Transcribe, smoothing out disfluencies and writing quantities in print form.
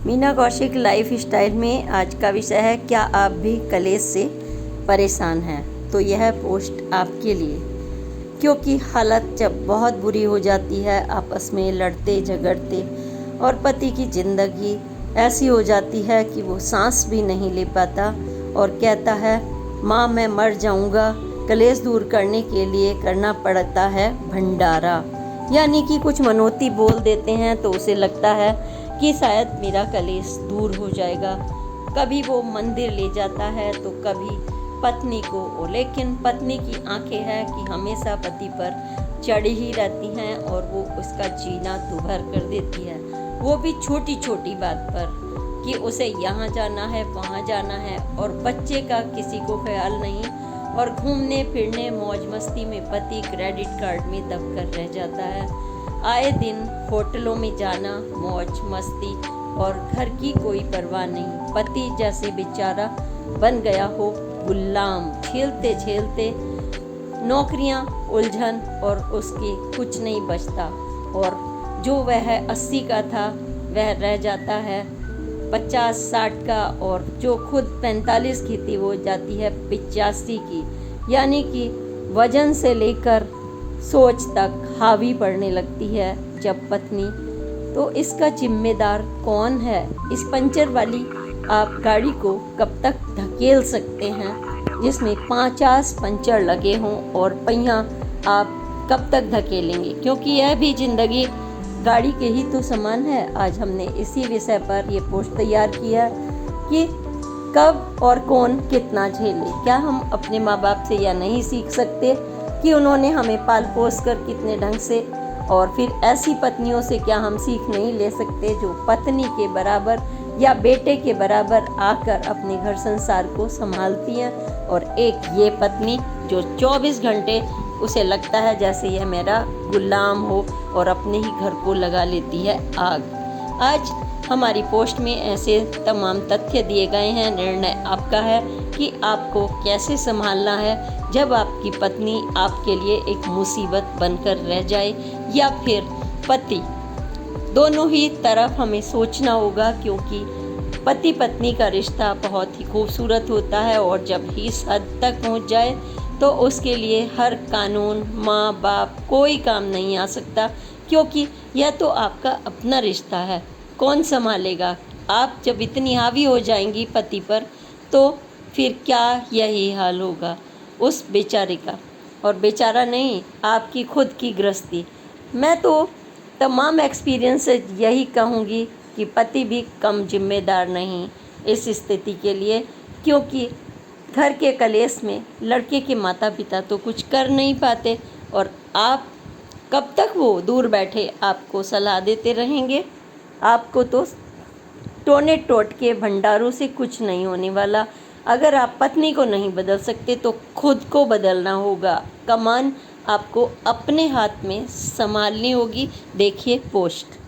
Meena Kaushik life style में आज का विषय है, क्या आप भी कलेश से परेशान हैं? तो यह पोस्ट आपके लिए, क्योंकि हालत जब बहुत बुरी हो जाती है, आपस में लड़ते झगड़ते और पति की ज़िंदगी ऐसी हो जाती है कि वो सांस भी नहीं ले पाता और कहता है, माँ मैं मर जाऊँगा। कलेश दूर करने के लिए करना पड़ता है भंडारा, यानी कि कुछ मनौती बोल देते हैं तो उसे लगता है कि शायद मेरा कलेश दूर हो जाएगा। कभी वो मंदिर ले जाता है तो कभी पत्नी को, लेकिन पत्नी की आंखें हैं कि हमेशा पति पर चढ़ी ही रहती हैं और वो उसका जीना दुभर कर देती है, वो भी छोटी छोटी बात पर, कि उसे यहाँ जाना है वहाँ जाना है और बच्चे का किसी को ख्याल नहीं। और घूमने फिरने मौज मस्ती में पति क्रेडिट कार्ड में दब कर रह जाता है। आए दिन होटलों में जाना, मौज मस्ती और घर की कोई परवाह नहीं। पति जैसे बेचारा बन गया हो गुलाम, झेलते झेलते नौकरियां, उलझन और उसके कुछ नहीं बचता। और जो वह 80 का था वह रह जाता है 50-60 का, और जो खुद 45 की थी वो जाती है 85 की। यानी कि वजन से लेकर सोच तक हावी पड़ने लगती है जब पत्नी। तो इसका जिम्मेदार कौन है? इस पंचर वाली आप गाड़ी को कब तक धकेल सकते हैं जिसमें 50 पंचर लगे हों, और पहिया आप कब तक धकेलेंगे? क्योंकि यह भी जिंदगी गाड़ी के ही तो समान है। आज हमने इसी विषय पर ये पोस्ट तैयार किया कि कब और कौन कितना झेले। क्या हम अपने माँ बाप से या नहीं सीख सकते कि उन्होंने हमें पाल पोस कर कितने ढंग से, और फिर ऐसी पत्नियों से क्या हम सीख नहीं ले सकते जो पत्नी के बराबर या बेटे के बराबर आकर अपने घर संसार को संभालती हैं, और एक ये पत्नी जो 24 घंटे उसे लगता है जैसे यह मेरा गुलाम हो और अपने ही घर को लगा लेती है आग। आज हमारी पोस्ट में ऐसे तमाम तथ्य दिए गए हैं। निर्णय आपका है कि आपको कैसे संभालना है जब आपकी पत्नी आपके लिए एक मुसीबत बनकर रह जाए, या फिर पति। दोनों ही तरफ हमें सोचना होगा, क्योंकि पति पत्नी का रिश्ता बहुत ही खूबसूरत होता है, और जब इस हद तक पहुंच जाए तो उसके लिए हर कानून, माँ बाप कोई काम नहीं आ सकता, क्योंकि यह तो आपका अपना रिश्ता है। कौन संभालेगा? आप जब इतनी हावी हो जाएंगी पति पर, तो फिर क्या यही हाल होगा उस बेचारे का। और बेचारा नहीं, आपकी खुद की गृहस्थी। मैं तो तमाम एक्सपीरियंस से यही कहूँगी कि पति भी कम जिम्मेदार नहीं इस स्थिति के लिए, क्योंकि घर के कलेश में लड़के के माता पिता तो कुछ कर नहीं पाते, और आप कब तक वो दूर बैठे आपको सलाह देते रहेंगे? आपको तो टोने टोटके भंडारों से कुछ नहीं होने वाला। अगर आप पत्नी को नहीं बदल सकते तो खुद को बदलना होगा। कमान आपको अपने हाथ में संभालनी होगी। देखिए पोस्ट।